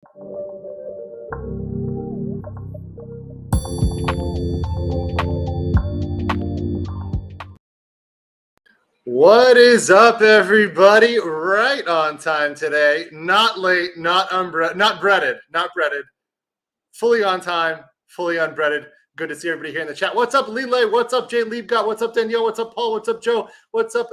What is up, everybody? Right on time today. Not late, not breaded. Fully on time, fully unbreaded. Good to see everybody here in the chat. What's up, Lele? What's up, Jay Liebgott? What's up, Danielle? What's up, Paul? What's up, Joe? What's up,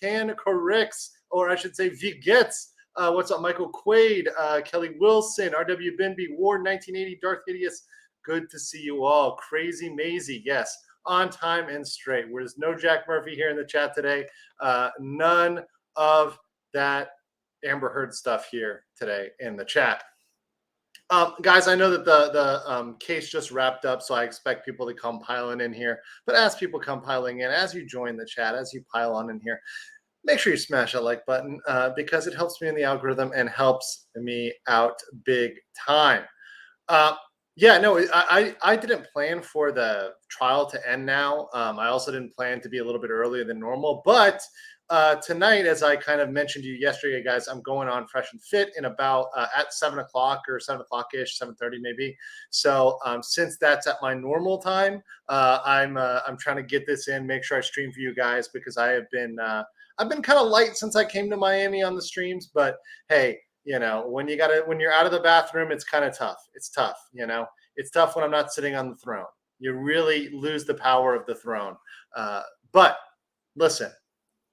Tan Corrix? Or I should say, Vigets. What's up, Michael Quaid? Kelly Wilson, RW Binby, Ward 1980, Darth Hideous. Good to see you all. Crazy Maisie, yes. On time and straight. There's no Jack Murphy here in the chat today. None of that Amber Heard stuff here today in the chat. Guys, I know that the case just wrapped up, so I expect people to come piling in here. But as people come piling in, as you join the chat, as you pile on in here, make sure you smash that like button because it helps me in the algorithm and helps me out big time. Yeah, no, I didn't plan for the trial to end now. I also didn't plan to be a little bit earlier than normal, but tonight, as I kind of mentioned to you yesterday, guys, I'm going on Fresh and Fit in about at 7 o'clock or 7 o'clock ish, 7:30 maybe. So since that's at my normal time, I'm trying to get this in, make sure I stream for you guys because I've been kind of light since I came to Miami on the streams. But hey, you know, when you're out of the bathroom, it's kind of tough. It's tough, you know. It's tough when I'm not sitting on the throne. You really lose the power of the throne. But listen.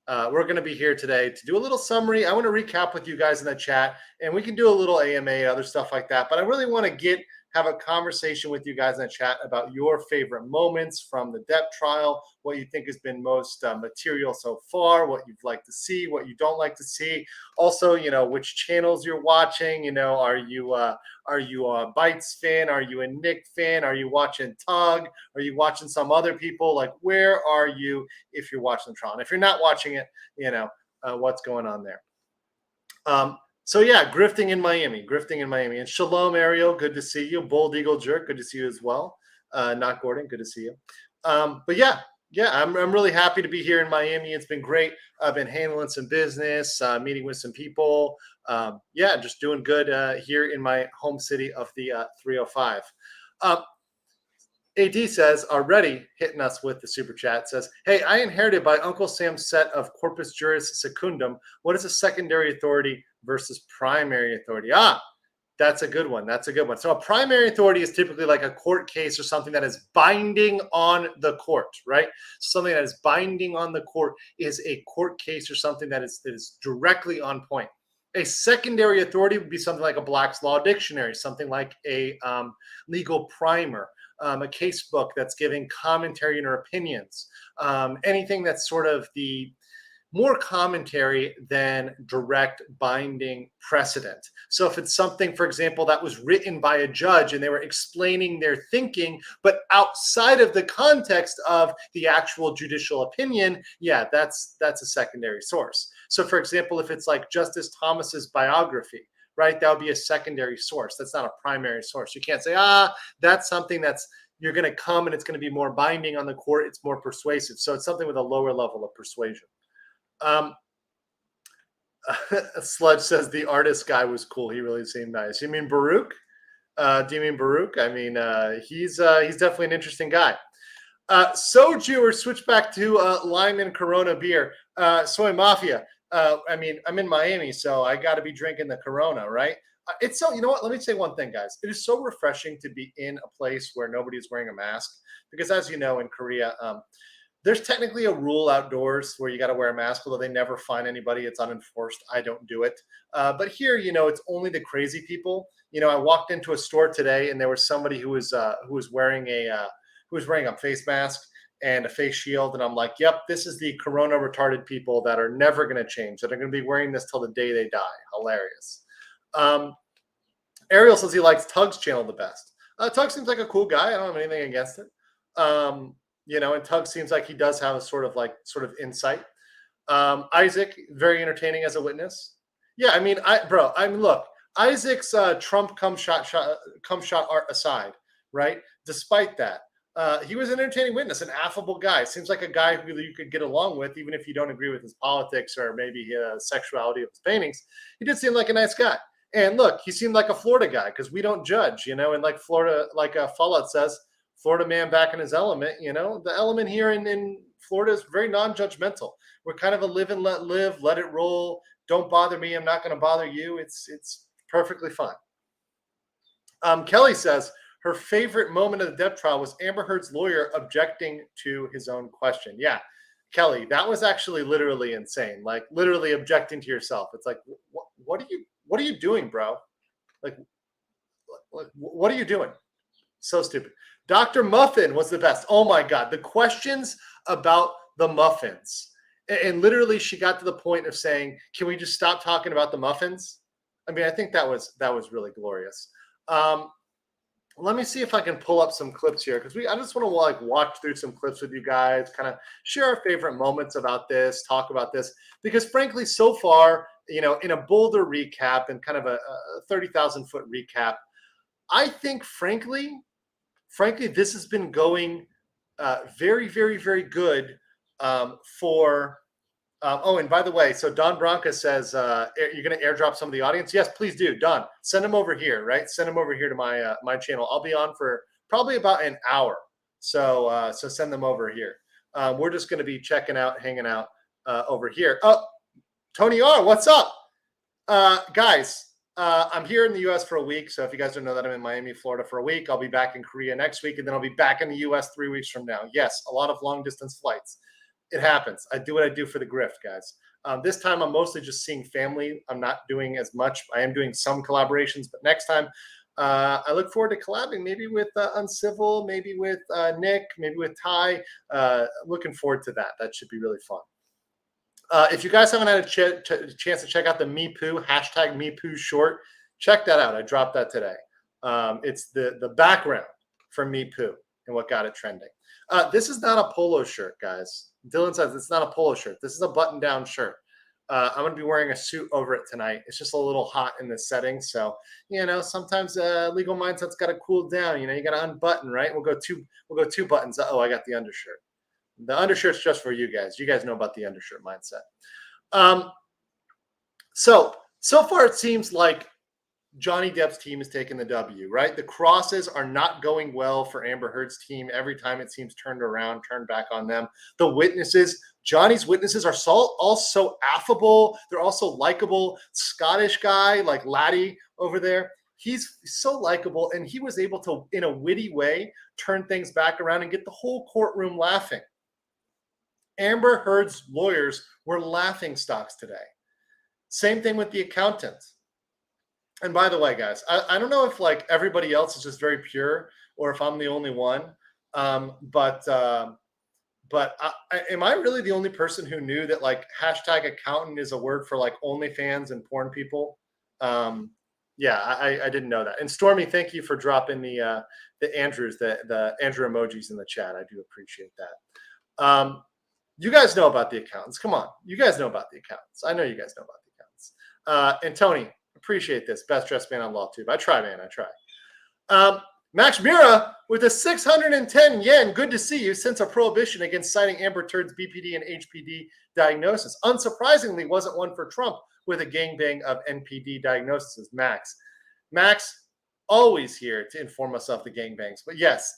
We're going to be here today to do a little summary. I want to recap with you guys in the chat, and we can do a little AMA, other stuff like that. But I really want to have a conversation with you guys in the chat about your favorite moments from the Depp trial, what you think has been most material so far, what you'd like to see, what you don't like to see. Also, you know, which channels you're watching. You know, are you a Bites fan? Are you a Nick fan? Are you watching Tug? Are you watching some other people? Like, where are you if you're watching the trial? And if you're not watching it, you know, what's going on there? So yeah, grifting in Miami. And Shalom, Ariel, good to see you. Bold Eagle Jerk, good to see you as well. Not Gordon, good to see you. But yeah, I'm really happy to be here in Miami. It's been great. I've been handling some business, meeting with some people. Yeah, just doing good here in my home city of the 305. AD says, already hitting us with the super chat, says, hey, I inherited by Uncle Sam's set of Corpus Juris Secundum. What is a secondary authority versus primary authority? That's a good one. So a primary authority is typically like a court case or something that is binding on the court, right? Something that is binding on the court is a court case or something that is directly on point. A secondary authority would be something like a Black's Law Dictionary, something like a legal primer. A case book that's giving commentary and or opinions, anything that's sort of the more commentary than direct binding precedent. So if it's something, for example, that was written by a judge and they were explaining their thinking, but outside of the context of the actual judicial opinion, yeah, that's a secondary source. So for example, if it's like Justice Thomas's biography, right? That would be a secondary source. That's not a primary source. You can't say, that's something that's you're going to come and it's going to be more binding on the court. It's more persuasive. So it's something with a lower level of persuasion. Sludge says the artist guy was cool. He really seemed nice. You mean Baruch? Do you mean Baruch? I mean, he's definitely an interesting guy. Soju, or switch back to lime and Corona beer. Soy Mafia. I mean, I'm in Miami, so I got to be drinking the Corona, right? It's so, you know what? Let me say one thing, guys. It is so refreshing to be in a place where nobody's wearing a mask because, as you know, in Korea, there's technically a rule outdoors where you got to wear a mask, although they never fine anybody. It's unenforced. I don't do it. But here, you know, it's only the crazy people. You know, I walked into a store today and there was somebody who was wearing a face mask and a face shield. And I'm like, yep, this is the Corona retarded people that are never going to change, that are going to be wearing this till the day they die. Hilarious. Ariel says he likes Tug's channel the best. Tug seems like a cool guy. I don't have anything against it. You know, and Tug seems like he does have a sort of insight. Isaac, very entertaining as a witness. Yeah, I mean, look, Isaac's Trump cum shot art aside, right? Despite that, he was an entertaining witness, an affable guy. Seems like a guy who you could get along with, even if you don't agree with his politics or maybe sexuality of his paintings. He did seem like a nice guy. And look, he seemed like a Florida guy because we don't judge, and like Florida, like Fallout says, Florida man back in his element, the element here in Florida is very non-judgmental. We're kind of a live and let live, let it roll. Don't bother me. I'm not going to bother you. It's perfectly fine. Kelly says her favorite moment of the Depp trial was Amber Heard's lawyer objecting to his own question. Yeah, Kelly, that was actually literally insane. Like literally objecting to yourself. It's like, what are you doing, bro? Like, what are you doing? So stupid. Dr. Muffin was the best. Oh my God. The questions about the muffins. And literally she got to the point of saying, can we just stop talking about the muffins? I mean, I think that was really glorious. Let me see if I can pull up some clips here because I just want to like watch through some clips with you guys, kind of share our favorite moments about this, talk about this, because frankly, so far, in a Boulder recap and kind of a 30,000 foot recap, I think frankly, this has been going very, very, very good for. Oh, and by the way, so Don Bronca says you're going to airdrop some of the audience. Yes, please do, Don. Send them over here, right? Send them over here to my channel. I'll be on for probably about an hour, so send them over here. We're just going to be checking out, hanging out over here. Oh, Tony R, what's up, guys? I'm here in the U.S. for a week, so if you guys don't know that, I'm in Miami, Florida for a week. I'll be back in Korea next week, and then I'll be back in the U.S. 3 weeks from now. Yes, a lot of long-distance flights. It happens. I do what I do for the grift, guys. This time, I'm mostly just seeing family. I'm not doing as much. I am doing some collaborations, but next time, I look forward to collabing, maybe with Uncivil, maybe with Nick, maybe with Ty. Looking forward to that. That should be really fun. If you guys haven't had a chance to check out the MePoo, hashtag MePoo short, check that out. I dropped that today. It's the background from MePoo and what got it trending. This is not a polo shirt, guys. Dylan says it's not a polo shirt. This is a button-down shirt. I'm going to be wearing a suit over it tonight. It's just a little hot in this setting. So, sometimes legal mindset's got to cool down. You got to unbutton, right? We'll go two buttons. Oh, I got the undershirt. The undershirt's just for you guys. You guys know about the undershirt mindset. So far it seems like Johnny Depp's team is taking the W, right? The crosses are not going well for Amber Heard's team. Every time it seems turned back on them. The witnesses, Johnny's witnesses are all so affable. They're also likable. Scottish guy like Laddie over there. He's so likable, and he was able to, in a witty way, turn things back around and get the whole courtroom laughing. Amber Heard's lawyers were laughing stocks today. Same thing with the accountants. And by the way, guys, I don't know if like everybody else is just very pure or if I'm the only one. But am I really the only person who knew that like hashtag accountant is a word for like OnlyFans and porn people? Yeah, I didn't know that. And Stormy, thank you for dropping the Andrews, the Andrew emojis in the chat. I do appreciate that. You guys know about the accountants. Come on. You guys know about the accountants. I know you guys know about the accountants. And Tony, appreciate this. Best dressed man on LawTube. I try, man. I try. Max Mira with a 610 yen. Good to see you. Since a prohibition against citing Amber Heard's BPD and HPD diagnosis. Unsurprisingly, wasn't one for Trump with a gangbang of NPD diagnoses. Max, always here to inform us of the gangbangs. But yes,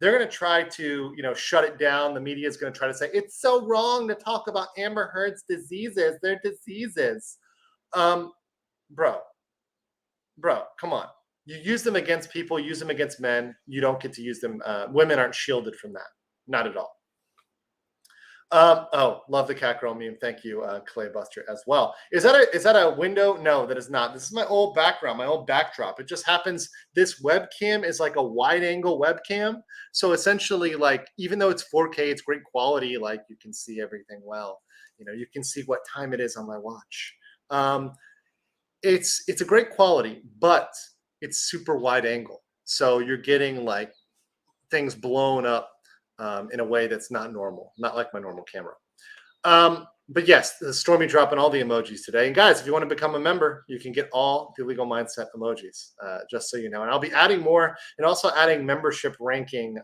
they're going to try to, shut it down. The media is going to try to say it's so wrong to talk about Amber Heard's diseases. They're diseases. Bro, come on. You use them against people, use them against men. You don't get to use them. Women aren't shielded from that. Not at all. Oh, love the cat girl meme. Thank you, Claybuster, as well. Is that a window? No, that is not. This is my old background, my old backdrop. It just happens. This webcam is like a wide angle webcam. So essentially, like, even though it's 4K, it's great quality. Like, you can see everything well. You can see what time it is on my watch. It's a great quality, but it's super wide angle. So you're getting like things blown up in a way that's not normal, not like my normal camera. But yes, the Stormy dropping all the emojis today. And guys, if you want to become a member, you can get all the Legal Mindset emojis, just so you know. And I'll be adding more and also adding membership ranking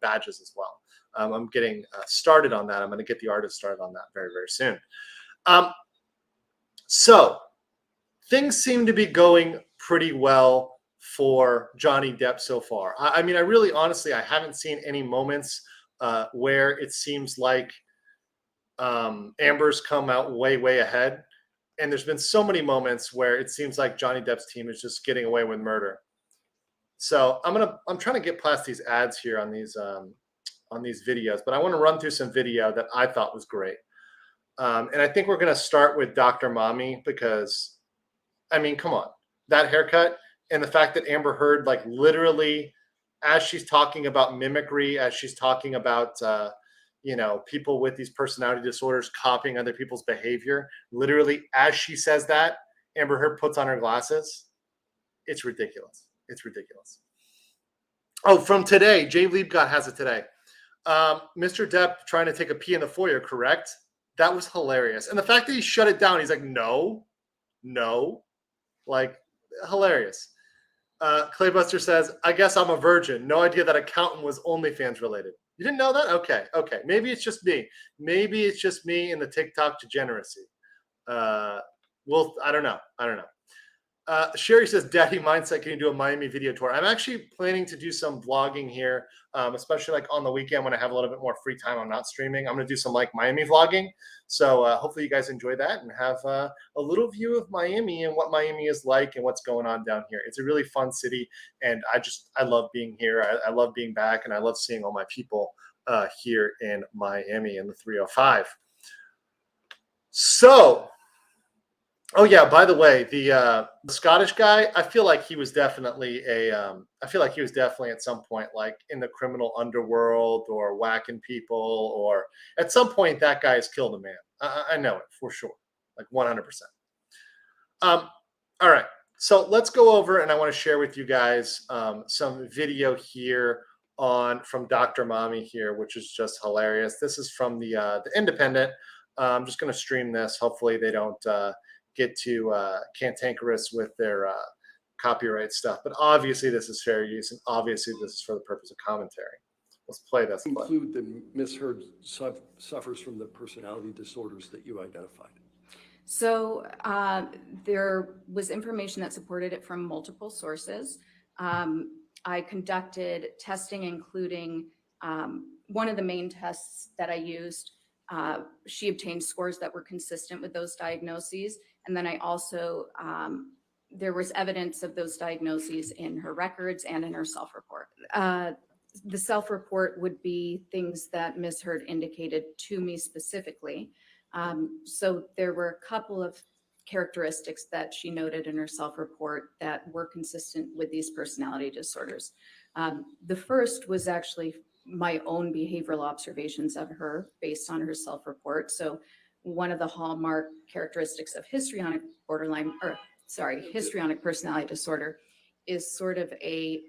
badges as well. I'm getting started on that. I'm going to get the artist started on that very, very soon. So things seem to be going pretty well for Johnny Depp so far. I mean, I really, honestly, I haven't seen any moments where it seems like Amber's come out way ahead. And there's been so many moments where it seems like Johnny Depp's team is just getting away with murder. So I'm trying to get past these ads here on these videos, but I want to run through some video that I thought was great. And I think we're going to start with Dr. Mommy because, I mean, come on, that haircut and the fact that Amber Heard, like literally, as she's talking about mimicry, as she's talking about, people with these personality disorders copying other people's behavior, literally, as she says that, Amber Heard puts on her glasses. It's ridiculous. It's ridiculous. Oh, from today, Jay Liebgott has it today. Mr. Depp trying to take a pee in the foyer, correct? That was hilarious. And the fact that he shut it down, he's like, no, like hilarious. Claybuster says, I guess I'm a virgin. No idea that accountant was OnlyFans related. You didn't know that? Okay. Maybe it's just me. Maybe it's just me and the TikTok degeneracy. I don't know. Sherry says, Daddy Mindset, can you do a Miami video tour? I'm actually planning to do some vlogging here, especially like on the weekend when I have a little bit more free time. I'm not streaming. I'm going to do some like Miami vlogging. So hopefully you guys enjoy that and have a little view of Miami and what Miami is like and what's going on down here. It's a really fun city. And I love being here. I love being back. And I love seeing all my people here in Miami in the 305. So, oh yeah, by the way, the Scottish guy, I feel like he was definitely at some point like in the criminal underworld or whacking people, or at some point that guy has killed a man. I know it for sure, like 100%. All right, so let's go over and I want to share with you guys some video here from Dr. Mommy here, which is just hilarious. This is from the Independent. I'm just going to stream this. Hopefully they don't get too cantankerous with their copyright stuff. But obviously this is fair use, and obviously this is for the purpose of commentary. Let's play this. Include that Ms. Heard suffers from the personality disorders that you identified. So there was information that supported it from multiple sources. I conducted testing, including one of the main tests that I used. She obtained scores that were consistent with those diagnoses. And then I also, there was evidence of those diagnoses in her records and in her self-report. The self-report would be things that Ms. Heard indicated to me specifically. So there were a couple of characteristics that she noted in her self-report that were consistent with these personality disorders. The first was actually my own behavioral observations of her based on her self-report. So one of the hallmark characteristics of histrionic personality disorder is sort of an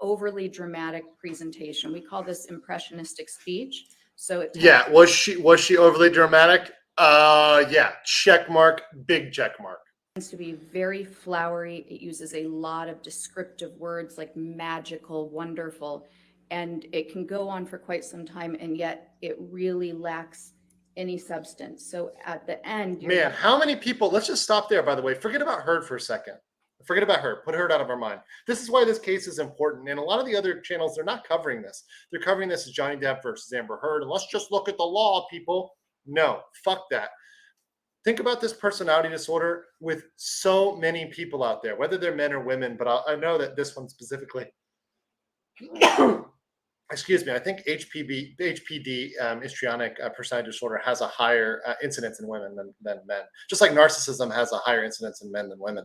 overly dramatic presentation. We call this impressionistic speech. So was she overly dramatic? Yeah, check mark, big check mark. Tends to be very flowery. It uses a lot of descriptive words like magical, wonderful, and it can go on for quite some time, and yet it really lacks any substance. So at the end, man, how many people, let's just stop there, by the way. Forget about Heard for a second. Forget about her. Put Heard out of our mind. This is why this case is important. And a lot of the other channels, they're not covering this. They're covering this as Johnny Depp versus Amber Heard. And let's just look at the law, people. No, fuck that. Think about this personality disorder with so many people out there, whether they're men or women. But I know that this one specifically, excuse me, I think HPD, histrionic personality disorder, has a higher incidence in women than men. Just like narcissism has a higher incidence in men than women.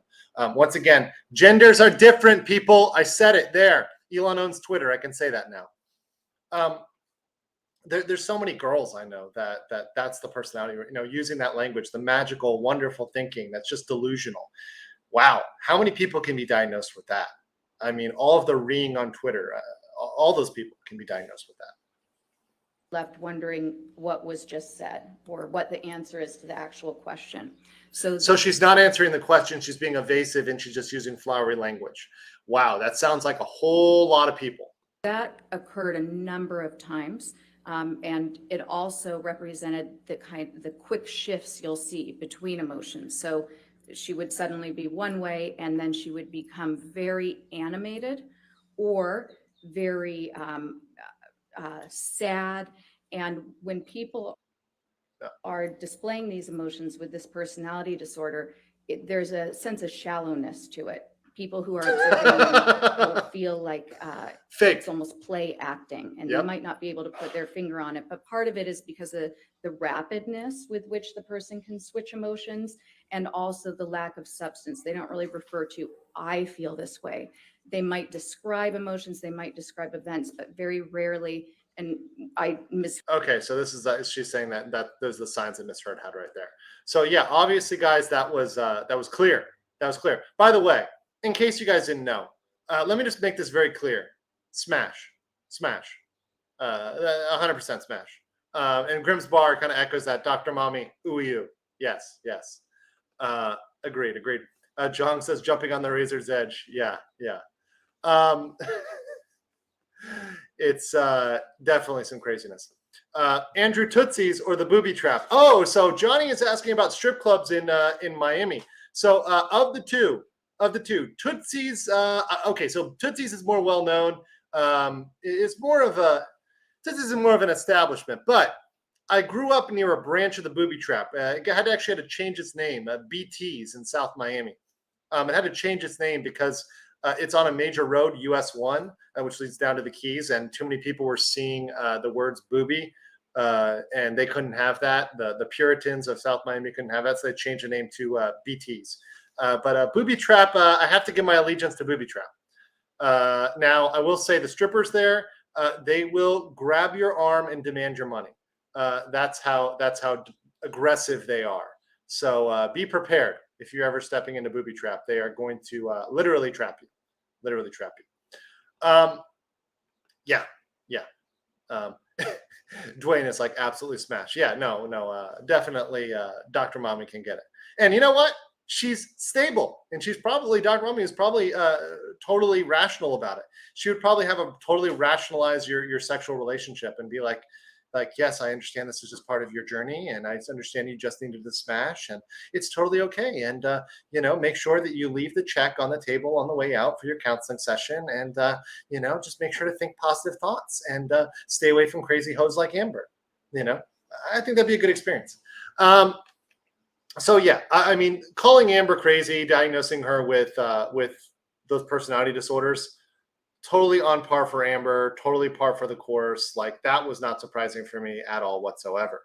Once again, genders are different, people. I said it there. Elon owns Twitter. I can say that now. There's so many girls I know that's the personality, using that language, the magical, wonderful thinking that's just delusional. Wow. How many people can be diagnosed with that? I mean, all of the reeing on Twitter, all those people can be diagnosed with that. Left wondering what was just said or what the answer is to the actual question. So she's not answering the question. She's being evasive and she's just using flowery language. Wow. That sounds like a whole lot of people. That occurred a number of times. And it also represented the quick shifts you'll see between emotions. So she would suddenly be one way, and then she would become very animated or very sad. And when people are displaying these emotions with this personality disorder, there's a sense of shallowness to it. People who are observing them will feel like Fake. it's almost play acting, and Yep. they might not be able to put their finger on it. But part of it is because of the rapidness with which the person can switch emotions, and also the lack of substance. They don't really refer to, I feel this way. They might describe emotions, they might describe events, but very rarely. And I Okay, so this is she's saying that those are the signs that misheard had right there. So yeah, obviously, guys, that was clear. That was clear. By the way, in case you guys didn't know, let me just make this very clear: smash, 100% smash. And Grimm's Bar kind of echoes that. Dr. Mommy, ooh you, yes. Agreed. Jong says jumping on the razor's edge. Yeah. It's definitely some craziness. Andrew, Tootsie's or the booby trap? Oh, so Johnny is asking about strip clubs in Miami. So of the two, Tootsie's. Okay, so Tootsie's is more well known. It's more of Tootsie's is more of an establishment, but I grew up near a branch of the booby trap. It actually had to change its name. BT's in South Miami. It had to change its name because it's on a major road, US 1, which leads down to the Keys, and too many people were seeing the words booby, and they couldn't have that. The Puritans of South Miami couldn't have that, so they changed the name to BT's. But booby trap, I have to give my allegiance to booby trap. Now, I will say the strippers there, they will grab your arm and demand your money. That's how aggressive they are. So be prepared. If you're ever stepping into booby trap, they are going to literally trap you. Yeah. Dwayne is like absolutely smash. Yeah, no, definitely. Dr. Mommy can get it. And you know what? She's stable, and Dr. Mommy is probably totally rational about it. She would probably have a totally rationalize your sexual relationship and be like, yes, I understand this is just part of your journey, and I understand you just needed to smash, and it's totally okay. And make sure that you leave the check on the table on the way out for your counseling session, and just make sure to think positive thoughts and stay away from crazy hoes like Amber. I think that'd be a good experience. So yeah, I mean, calling Amber crazy, diagnosing her with those personality disorders, totally on par for Amber, totally par for the course. Like, that was not surprising for me at all whatsoever.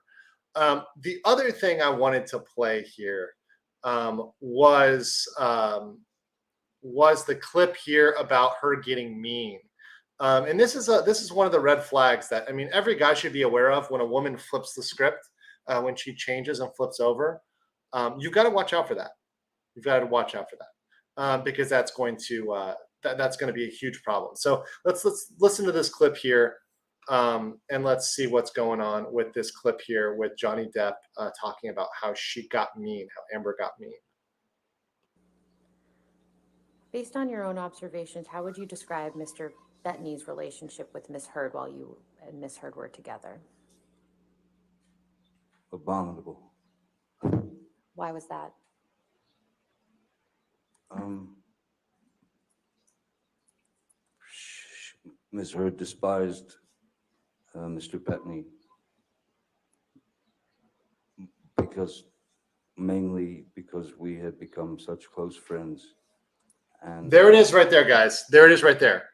The other thing I wanted to play here was the clip here about her getting mean. And this is one of the red flags that, I mean, every guy should be aware of when a woman flips the script, when she changes and flips over. You've got to watch out for that. Because that's going to that's going to be a huge problem. So let's listen to this clip here, and let's see what's going on with this clip here with Johnny Depp talking about how she got mean, how Amber got mean. Based on your own observations, how would you describe Mr. Bettany's relationship with Miss Heard while you and Miss Heard were together? Abominable. Why was that? Ms. Heard despised Mr. Bettany mainly because we had become such close friends. And there it is right there, guys. There it is right there.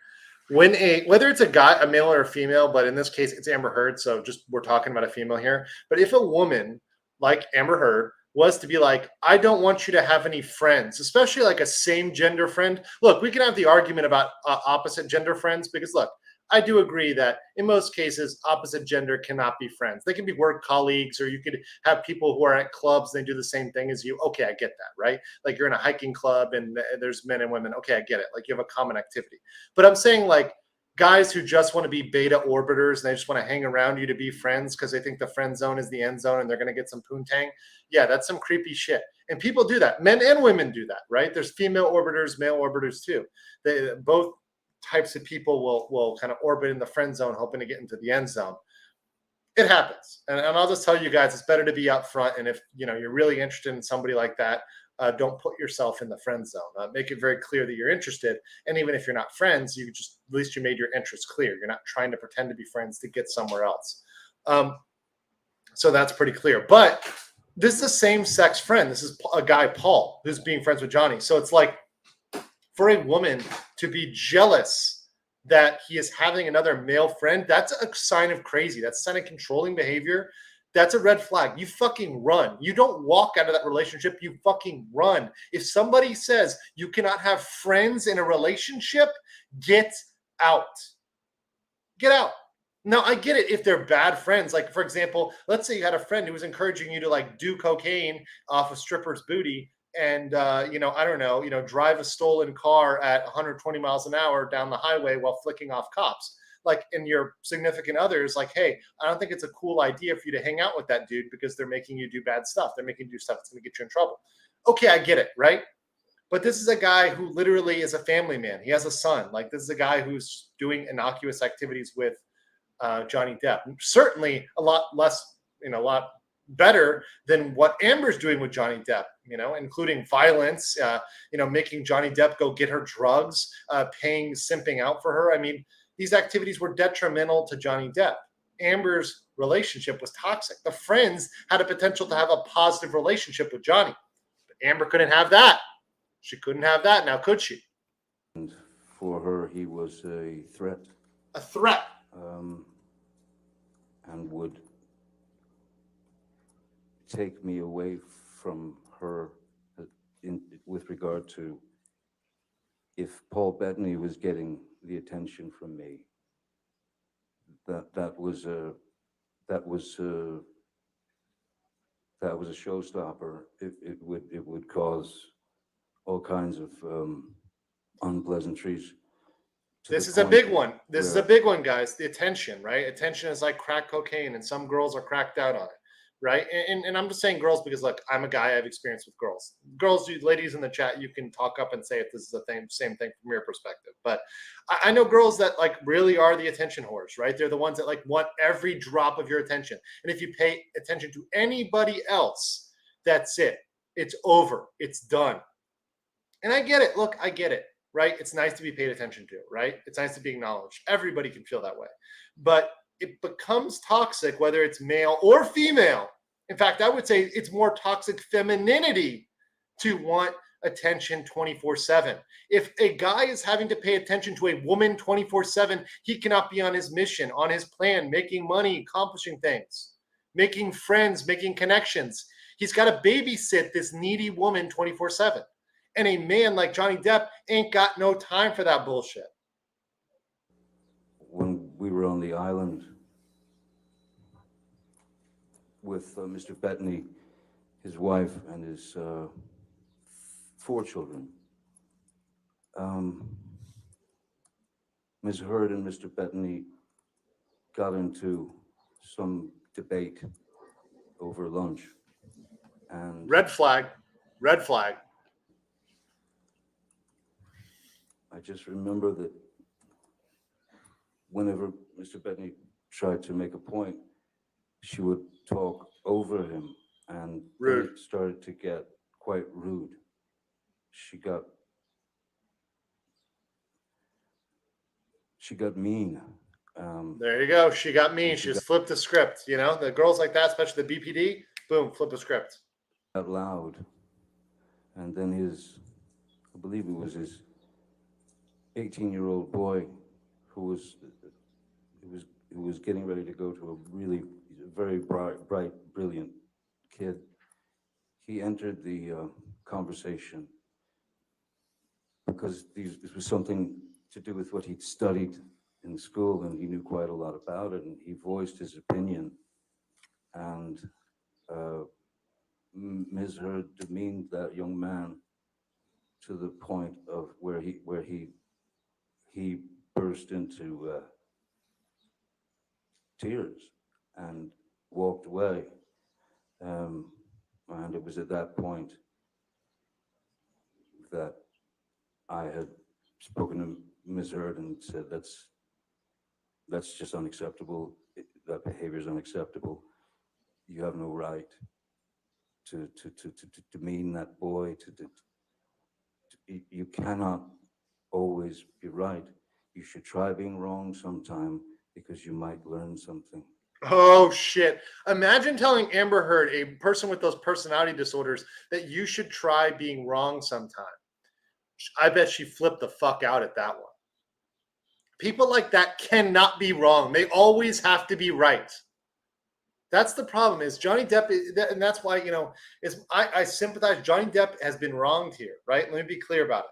Whether it's a guy, a male or a female, but in this case, it's Amber Heard. So we're talking about a female here. But if a woman like Amber Heard was to be like, I don't want you to have any friends, especially like a same gender friend. Look, we can have the argument about opposite gender friends, because look, I do agree that in most cases, opposite gender cannot be friends. They can be work colleagues, or you could have people who are at clubs and they do the same thing as you. Okay, I get that, right? Like, you're in a hiking club and there's men and women. Okay, I get it. Like, you have a common activity. But I'm saying, like, guys who just want to be beta orbiters and they just want to hang around you to be friends because they think the friend zone is the end zone and they're going to get some poontang. Yeah, that's some creepy shit. And people do that. Men and women do that, right? There's female orbiters, male orbiters too. Both types of people will kind of orbit in the friend zone, hoping to get into the end zone. It happens. And I'll just tell you guys, it's better to be up front. And if you're really interested in somebody like that, don't put yourself in the friend zone. Make it very clear that you're interested. And even if you're not friends, you just, at least you made your interest clear. You're not trying to pretend to be friends to get somewhere else. So that's pretty clear. But this is a same-sex friend. This is a guy, Paul, who's being friends with Johnny. So it's like, for a woman to be jealous that he is having another male friend, that's a sign of crazy. That's a sign of controlling behavior. That's a red flag. You fucking run. You don't walk out of that relationship. You fucking run. If somebody says you cannot have friends in a relationship, get out. Get out. Now, I get it if they're bad friends. Like, for example, let's say you had a friend who was encouraging you to like do cocaine off a stripper's booty and, I don't know, drive a stolen car at 120 miles an hour down the highway while flicking off cops. Like, in your significant others, like, hey, I don't think it's a cool idea for you to hang out with that dude because they're making you do bad stuff. They're making you do stuff that's going to get you in trouble. Okay, I get it, right? But this is a guy who literally is a family man. He has a son. Like, this is a guy who's doing innocuous activities with Johnny Depp. Certainly a lot less, a lot better than what Amber's doing with Johnny Depp, including violence, making Johnny Depp go get her drugs, simping out for her. I mean, these activities were detrimental to Johnny Depp. Amber's relationship was toxic. The friends had a potential to have a positive relationship with Johnny. But Amber couldn't have that. She couldn't have that. Now, could she? And for her, he was a threat. A threat. And would take me away from her with regard to if Paul Bettany was getting the attention from me. That was a showstopper. It would cause all kinds of unpleasantries. This is a big one. This is a big one, guys. The attention, right? Attention is like crack cocaine, and some girls are cracked out on it, right? And I'm just saying girls because, look, I'm a guy. I have experience with girls. Girls, ladies in the chat, you can talk up and say if this is the same thing from your perspective. But I know girls that like really are the attention whores, right? They're the ones that like want every drop of your attention. And if you pay attention to anybody else, that's it. It's over. It's done. And I get it. Look, I get it. Right? It's nice to be paid attention to, right? It's nice to be acknowledged. Everybody can feel that way. But it becomes toxic, whether it's male or female. In fact, I would say it's more toxic femininity to want attention 24/7. If a guy is having to pay attention to a woman 24/7, he cannot be on his mission, on his plan, making money, accomplishing things, making friends, making connections. He's got to babysit this needy woman 24/7. And a man like Johnny Depp ain't got no time for that bullshit. When we were on the island with Mr. Bettany, his wife, and his 4 children, Ms. Heard and Mr. Bettany got into some debate over lunch. And red flag. I just remember that whenever Mr. Bettany tried to make a point, she would talk over him, and Rude. It started to get quite rude. She got mean. There you go. She got mean. She just flipped the script. The girls like that, especially the BPD, boom, flip the script. Out loud. And then I believe it was his 18-year-old boy who was getting ready to go to a very bright, brilliant kid. He entered the conversation because this was something to do with what he'd studied in school, and he knew quite a lot about it, and he voiced his opinion. And Ms. Heard demeaned that young man to the point of where he burst into tears and walked away. And it was at that point that I had spoken to Ms. Heard and said, that's just unacceptable. That behavior is unacceptable. You have no right to demean that boy. You cannot always be right. You should try being wrong sometime because you might learn something. Oh shit. Imagine telling Amber Heard, a person with those personality disorders, that you should try being wrong sometime. I bet she flipped the fuck out at that one. People like that cannot be wrong. They always have to be right. That's the problem is Johnny Depp, and that's why, I sympathize. Johnny Depp has been wronged here, right? Let me be clear about it.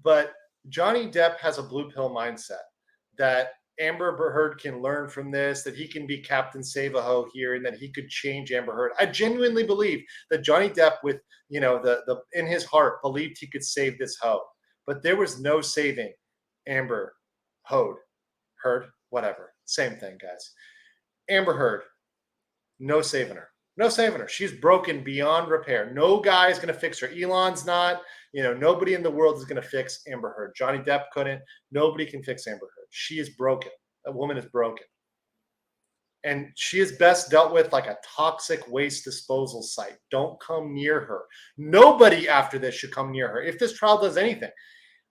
But Johnny Depp has a blue pill mindset that Amber Heard can learn from this, that he can be Captain Save-A-Ho here, and that he could change Amber Heard. I genuinely believe that Johnny Depp, with the in his heart, believed he could save this hoe, but there was no saving Amber Heard, whatever, same thing, guys. Amber Heard, no saving her. No saving her. She's broken beyond repair. No guy is going to fix her. Elon's not. Nobody in the world is going to fix Amber Heard. Johnny Depp couldn't. Nobody can fix Amber Heard. She is broken. That woman is broken. And she is best dealt with like a toxic waste disposal site. Don't come near her. Nobody after this should come near her. If this trial does anything,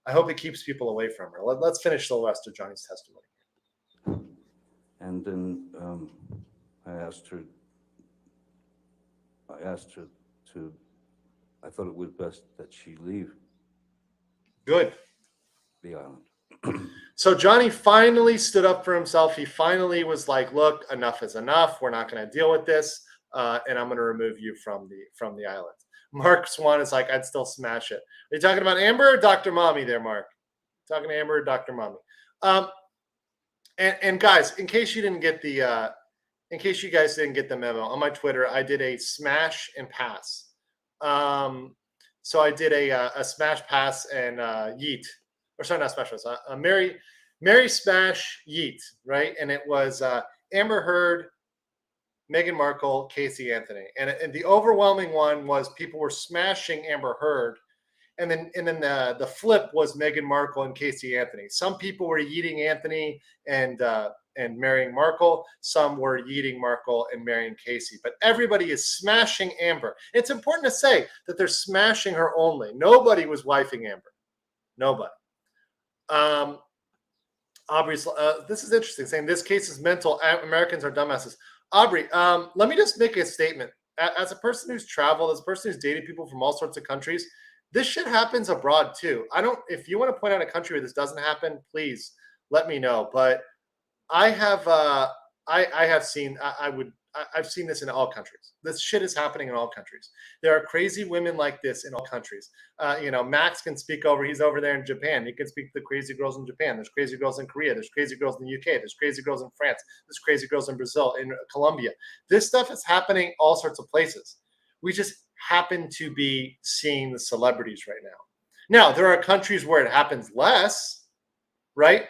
I hope it keeps people away from her. Let's finish the rest of Johnny's testimony. And then I asked her to, I thought it was best that she leave Good. the island. So Johnny finally stood up for himself. He finally was like, look, enough is enough. We're not going to deal with this. And I'm going to remove you from the island. Mark Swan is like, I'd still smash it. Are you talking about Amber or Dr. Mommy there, Mark? Talking to Amber or Dr. Mommy? And guys, in case you guys didn't get the memo, on my Twitter, I did a smash and pass. So I did a smash pass and yeet. Or sorry, not smash pass. Mary smash yeet, right? And it was Amber Heard, Meghan Markle, Casey Anthony. And the overwhelming one was people were smashing Amber Heard. And then the flip was Meghan Markle and Casey Anthony. Some people were yeeting Anthony and marrying Markle. Some were yeeting Markle and marrying Casey. But everybody is smashing Amber. It's important to say that they're smashing her only. Nobody was wifing Amber. Nobody. Aubrey's, this is interesting, saying this case is mental. Americans are dumbasses. Aubrey, let me just make a statement. As a person who's traveled, as a person who's dated people from all sorts of countries, this shit happens abroad too. If you want to point out a country where this doesn't happen, please let me know. But I have, I've seen this in all countries. This shit is happening in all countries. There are crazy women like this in all countries. Max can speak he's over there in Japan. He can speak to the crazy girls in Japan. There's crazy girls in Korea. There's crazy girls in the UK. There's crazy girls in France. There's crazy girls in Brazil, in Colombia. This stuff is happening all sorts of places. We just happen to be seeing the celebrities right now. Now, there are countries where it happens less, right?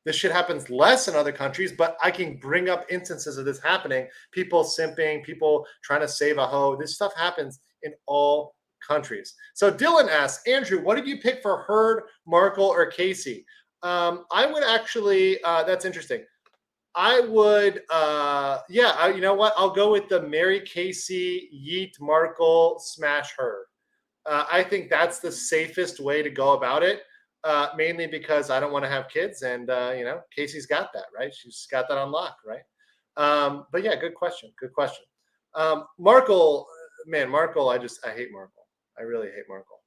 This shit happens less in other countries, but I can bring up instances of this happening. People simping, people trying to save a hoe. This stuff happens in all countries. So Dylan asks, Andrew, what did you pick for Heard, Markle, or Casey? I would actually, that's interesting. I would, you know what? I'll go with the Mary Casey, yeet Markle, smash Heard. I think that's the safest way to go about it. Mainly because I don't want to have kids, and Casey's got that, right? She's got that on lock, right? But yeah, good question. Markle, Markle, I hate Markle. I really hate Markle.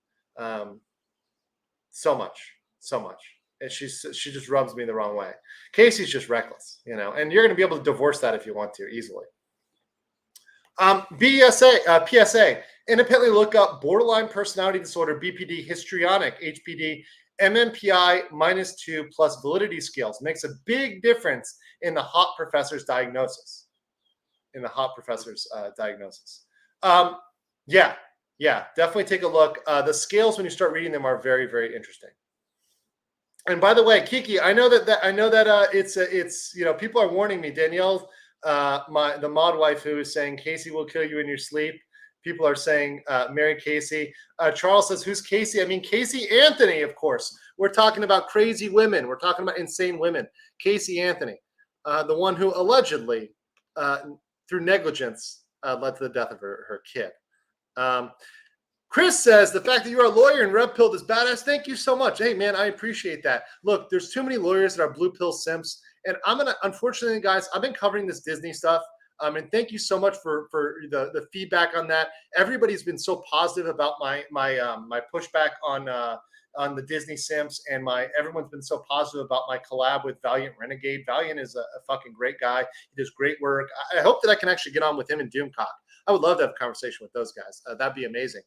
So much. And she just rubs me the wrong way. Casey's just reckless, and you're going to be able to divorce that if you want to easily. PSA, independently look up borderline personality disorder, BPD, histrionic, HPD, MMPI -2 plus validity scales. Makes a big difference in the hot professor's diagnosis. Yeah, definitely take a look. The scales, when you start reading them, are very, very interesting. And by the way, Kiki, I know that it's people are warning me. Danielle, the mod wife, who is saying Casey will kill you in your sleep. People are saying marry Casey. Charles says, who's Casey? I mean, Casey Anthony, of course. We're talking about crazy women. We're talking about insane women. Casey Anthony, the one who allegedly, through negligence, led to the death of her kid. Chris says, the fact that you're a lawyer and red pilled is badass. Thank you so much. Hey, man, I appreciate that. Look, there's too many lawyers that are blue pill simps. And I'm going to, unfortunately, guys, I've been covering this Disney stuff. And thank you so much for the feedback on that. Everybody's been so positive about my pushback on the Disney simps, and everyone's been so positive about my collab with Valiant Renegade. Valiant is a fucking great guy. He does great work. I hope that I can actually get on with him and Doomcock. I would love to have a conversation with those guys. That'd be amazing.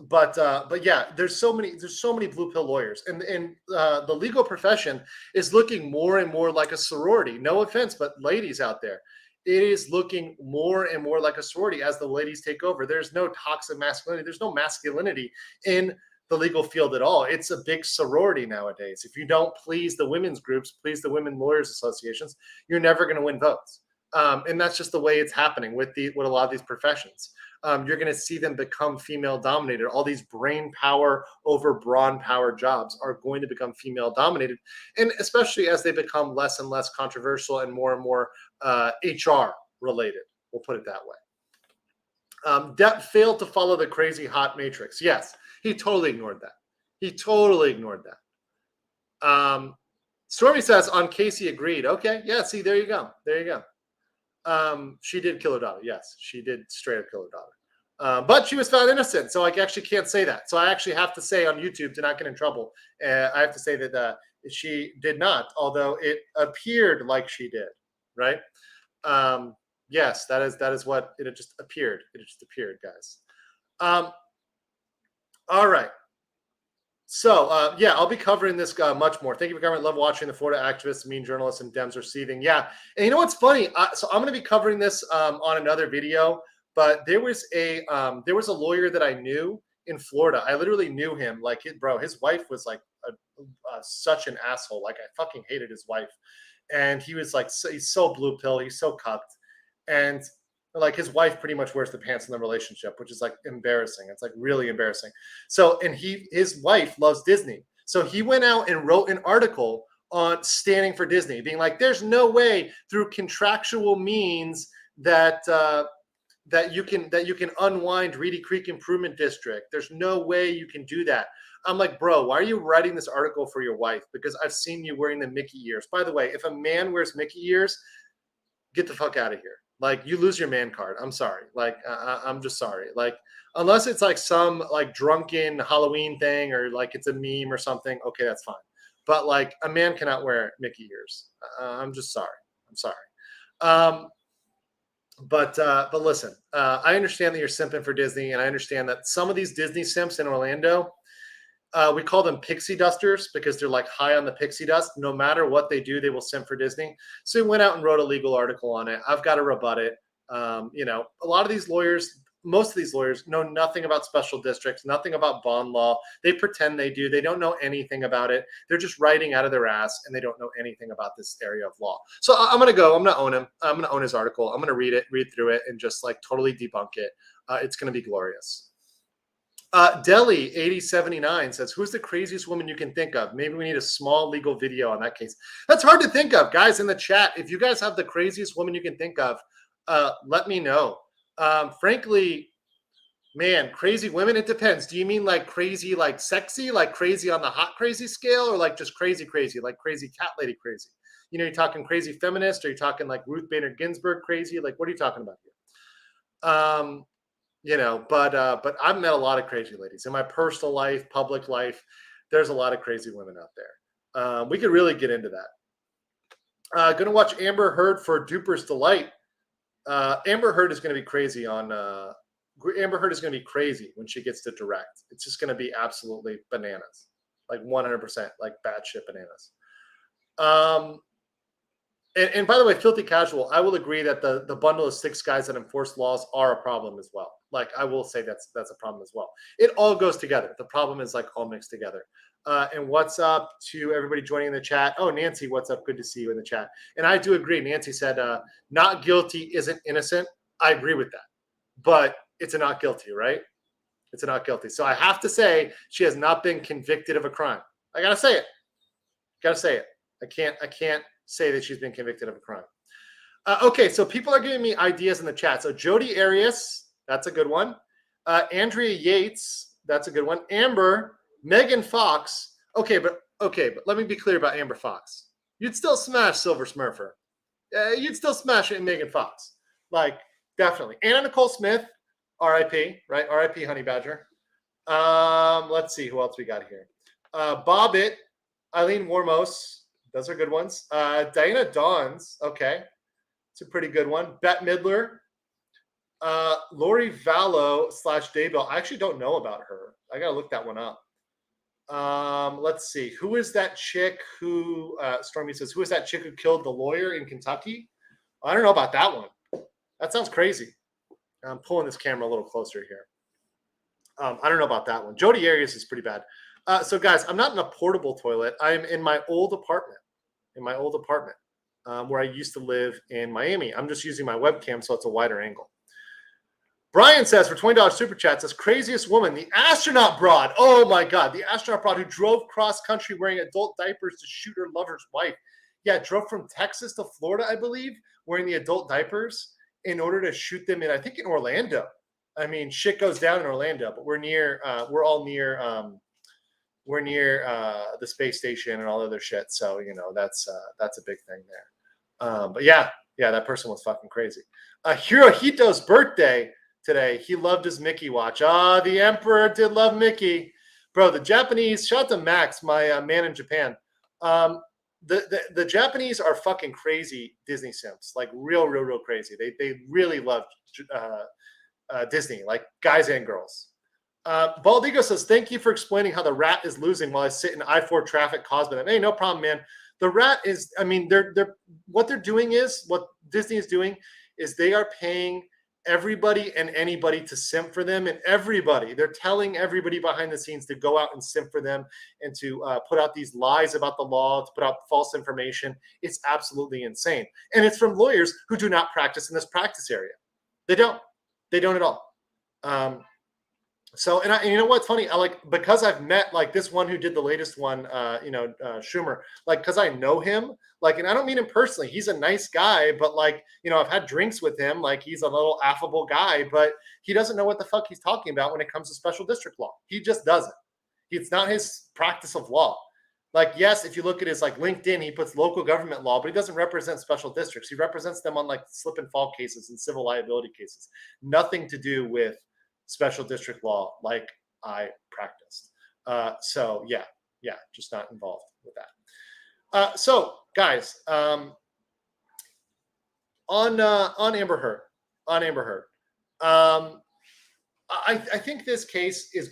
But yeah, there's so many blue pill lawyers, and the legal profession is looking more and more like a sorority. No offense, but ladies out there, it is looking more and more like a sorority as the ladies take over. There's no toxic masculinity. There's no masculinity in the legal field at all. It's a big sorority nowadays. If you don't please the women's groups, please the women lawyers associations, you're never going to win votes. And that's just the way it's happening with a lot of these professions. You're going to see them become female dominated. All these brain power over brawn power jobs are going to become female dominated. And especially as they become less and less controversial and more HR related. We'll put it that way. Depp failed to follow the crazy hot matrix. Yes, he totally ignored that. Stormy says on Casey agreed. Okay. Yeah. See, there you go. She did kill her daughter. Yes, she did straight up kill her daughter. But she was found innocent, so I actually can't say that. So I actually have to say on YouTube, to not get in trouble, I have to say that she did not, although it appeared like she did, right? Yes, that is what it just appeared. It just appeared, guys. All right. So, yeah, I'll be covering this much more. Thank you for covering. Love watching the Florida activists, mean journalists, and Dems receiving. Yeah, and you know what's funny? So I'm going to be covering this on another video. But there was a lawyer that I knew in Florida. I literally knew him. Like, his wife was like such an asshole. Like, I fucking hated his wife, and he was like, he's so blue pill. He's so cucked, and like his wife pretty much wears the pants in the relationship, which is like embarrassing. It's like really embarrassing. So, and his wife loves Disney. So he went out and wrote an article on standing for Disney, being like, there's no way through contractual means that you can unwind Reedy Creek Improvement District. There's no way you can do that. I'm like, bro, why are you writing this article for your wife? Because I've seen you wearing the Mickey ears. By the way, if a man wears Mickey ears, get the fuck out of here. Like, you lose your man card. I'm sorry. Like, I'm just sorry. Like, unless it's like some like drunken Halloween thing or like it's a meme or something, okay, that's fine. But like, a man cannot wear Mickey ears. I'm just sorry. I'm sorry. But listen, I understand that you're simping for Disney, and I understand that some of these Disney simps in Orlando, we call them pixie dusters because they're like high on the pixie dust. No matter what they do, they will simp for Disney. So he went out and wrote a legal article on it. I've got to rebut it. A lot of these lawyers, most of these lawyers know nothing about special districts, nothing about bond law. They pretend they do. They don't know anything about it. They're just writing out of their ass, and they don't know anything about this area of law. So I'm going to go. I'm going to own him. I'm going to own his article. I'm going to read through it, and just like totally debunk it. It's going to be glorious. Delhi 8079 says, who's the craziest woman you can think of? Maybe we need a small legal video on that case. That's hard to think of, guys, in the chat. If you guys have the craziest woman you can think of, let me know. Frankly, man, crazy women, it depends. Do you mean like crazy, like sexy, like crazy on the hot crazy scale, or like just crazy, like crazy cat lady crazy? You know, you're talking crazy feminist, or you're talking like Ruth Bader Ginsburg crazy? Like, what are you talking about here? But I've met a lot of crazy ladies in my personal life, public life. There's a lot of crazy women out there. We could really get into that. Going to watch Amber Heard for Duper's Delight. Amber Heard is going to be crazy Amber Heard is going to be crazy when she gets to direct. It's just going to be absolutely bananas, like 100%, like batshit bananas. And by the way, filthy casual, I will agree that the bundle of 6 guys that enforce laws are a problem as well. Like, I will say that's a problem as well. It all goes together. The problem is like all mixed together. And what's up to everybody joining in the chat? Oh, Nancy, what's up? Good to see you in the chat. And I do agree. Nancy said, not guilty isn't innocent. I agree with that. But it's a not guilty, right? It's a not guilty. So I have to say she has not been convicted of a crime. I got to say it. I can't say that she's been convicted of a crime. Okay, so people are giving me ideas in the chat. So Jody Arias, That's a good one. Andrea Yates. That's a good one. Amber, Megan Fox. Okay, but let me be clear about Amber Fox. You'd still smash Silver Smurfer. You'd still smash it in Megan Fox. Like, definitely. Anna Nicole Smith, R.I.P., right? R.I.P. Honey Badger. Let's see who else we got here. Bobbitt, Eileen Warmos. Those are good ones. Diana Dawns. Okay. It's a pretty good one. Bette Midler. Lori Vallow / Daybell. I actually don't know about her. I got to look that one up. Let's see. Who is that chick who, Stormy says, who is that chick who killed the lawyer in Kentucky? I don't know about that one. That sounds crazy. I'm pulling this camera a little closer here. I don't know about that one. Jodi Arias is pretty bad. So guys, I'm not in a portable toilet. I'm in my old apartment, where I used to live in Miami. I'm just using my webcam, so it's a wider angle. Brian says, for $20 super chat, says, craziest woman, the astronaut broad. Oh my God, the astronaut broad who drove cross country wearing adult diapers to shoot her lover's wife. Yeah, drove from Texas to Florida, I believe, wearing the adult diapers in order to shoot them in, I think, in Orlando. I mean, shit goes down in Orlando, but we're all near the space station and all other shit. So, you know, that's a big thing there. But yeah, that person was fucking crazy. Hirohito's birthday today. He loved his Mickey watch. The Emperor did love Mickey. Bro, the Japanese, shout out to Max, my man in Japan. The Japanese are fucking crazy Disney simps, like real crazy. They really love Disney, like guys and girls. Baldigo says, thank you for explaining how the rat is losing while I sit in I-4 traffic caused by them. Hey, no problem, man. The rat is, I mean, what Disney is doing is they are paying everybody and anybody to simp for them, and they're telling everybody behind the scenes to go out and simp for them and to put out these lies about the law, to put out false information. It's absolutely insane. And it's from lawyers who do not practice in this practice area. They don't at all. So, and you know what's funny? Because I've met like this one who did the latest one, Schumer, like, cause I know him, like, and I don't mean him personally. He's a nice guy, but like, you know, I've had drinks with him. Like, he's a little affable guy, but he doesn't know what the fuck he's talking about when it comes to special district law. He just doesn't. It's not his practice of law. Like, yes, if you look at his like LinkedIn, he puts local government law, but he doesn't represent special districts. He represents them on like slip and fall cases and civil liability cases. Nothing to do with special district law like I practiced. So yeah, just not involved with that. So guys, on Amber Heard, I think this case is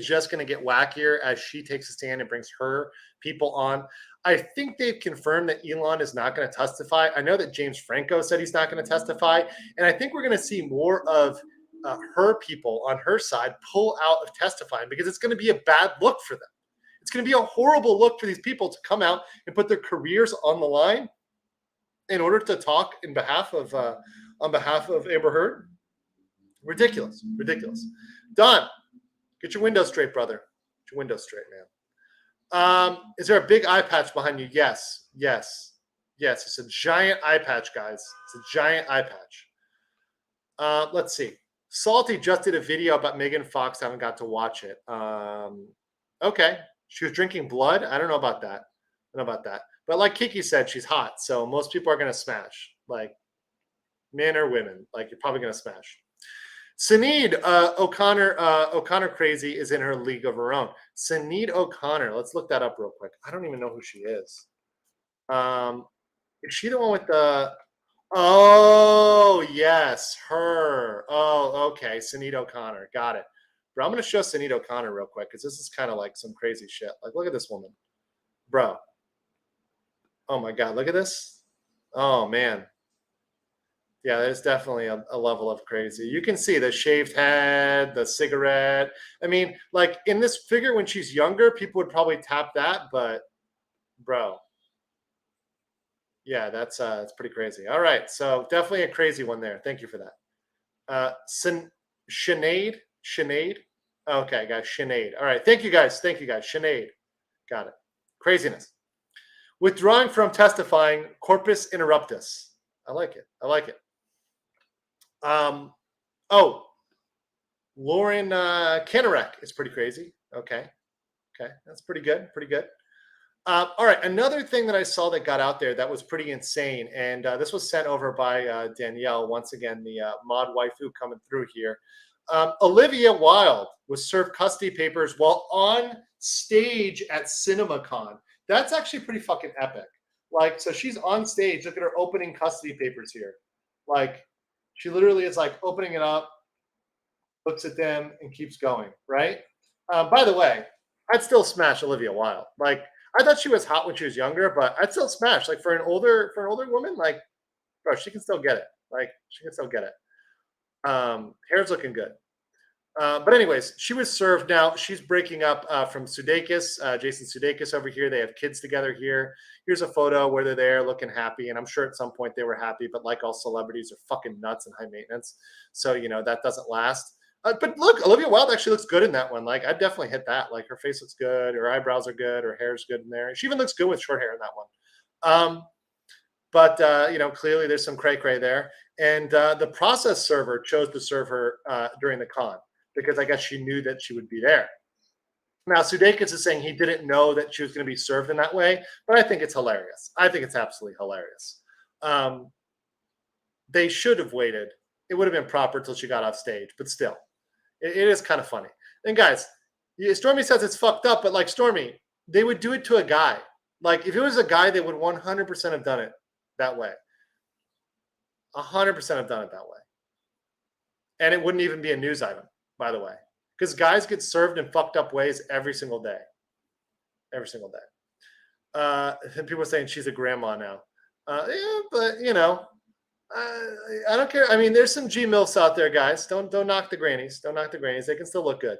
just gonna get wackier as she takes a stand and brings her people on. I think they've confirmed that Elon is not going to testify. I know that James Franco said he's not going to testify, and I think we're going to see more of her people on her side pull out of testifying, because it's going to be a bad look for them. It's going to be a horrible look for these people to come out and put their careers on the line in order to talk on behalf of Amber Heard. Ridiculous. Don, get your windows straight, brother. Get your windows straight, man. Is there a big eye patch behind you? Yes. It's a giant eye patch, guys. It's a giant eye patch. Let's see. Salty just did a video about Megan Fox. I haven't got to watch it. Okay. She was drinking blood. I don't know about that. But like Kiki said, she's hot. So most people are going to smash, like men or women. Like, you're probably going to smash. Sinead O'Connor crazy is in her league of her own. Sinead O'Connor. Let's look that up real quick. I don't even know who she is. Is she the one with the... Oh, yes, her. Oh, okay. Sinead O'Connor. Got it. Bro, I'm going to show Sinead O'Connor real quick, because this is kind of like some crazy shit. Like, look at this woman. Bro. Oh, my God. Look at this. Oh, man. Yeah, there's definitely a level of crazy. You can see the shaved head, the cigarette. I mean, like, in this figure when she's younger, people would probably tap that, but, bro. Yeah, that's pretty crazy. All right, so definitely a crazy one there. Thank you for that. Sinead. Okay, guys, Sinead. All right, thank you guys. Sinead. Got it. Craziness. Withdrawing from testifying, corpus interruptus. I like it. Oh, Lauren Kanarek is pretty crazy. Okay. That's pretty good. Pretty good. All right. Another thing that I saw that got out there that was pretty insane, and this was sent over by Danielle. Once again, the mod waifu coming through here. Olivia Wilde was served custody papers while on stage at CinemaCon. That's actually pretty fucking epic. Like, so she's on stage. Look at her opening custody papers here. Like, she literally is like opening it up, looks at them, and keeps going. Right. By the way, I'd still smash Olivia Wilde. Like, I thought she was hot when she was younger, but I'd still smash. Like, for an older woman, like, bro, she can still get it. Like, she can still get it. Hair's looking good. But anyways, she was served. Now she's breaking up from Sudeikis, Jason Sudeikis over here. They have kids together here. Here's a photo where they're there looking happy. And I'm sure at some point they were happy, but like all celebrities are fucking nuts and high maintenance. So, you know, that doesn't last. But look, Olivia Wilde actually looks good in that one. Like, I'd definitely hit that. Like, her face looks good. Her eyebrows are good. Her hair's good in there. She even looks good with short hair in that one. But you know, clearly there's some cray-cray there. And the process server chose to serve her during the con because I guess she knew that she would be there. Now, Sudeikis is saying he didn't know that she was going to be served in that way, but I think it's hilarious. I think it's absolutely hilarious. They should have waited. It would have been proper till she got off stage, but still, it is kind of funny. And guys, Stormy says it's fucked up, but like, Stormy, they would do it to a guy. Like, if it was a guy, they would 100% have done it that way. 100% have done it that way. And it wouldn't even be a news item, by the way, because guys get served in fucked up ways every single day. Every single day. And people are saying she's a grandma now. Yeah, but, you know, I don't care. I mean, there's some G-MILFs out there, guys. Don't knock the grannies. Don't knock the grannies. They can still look good.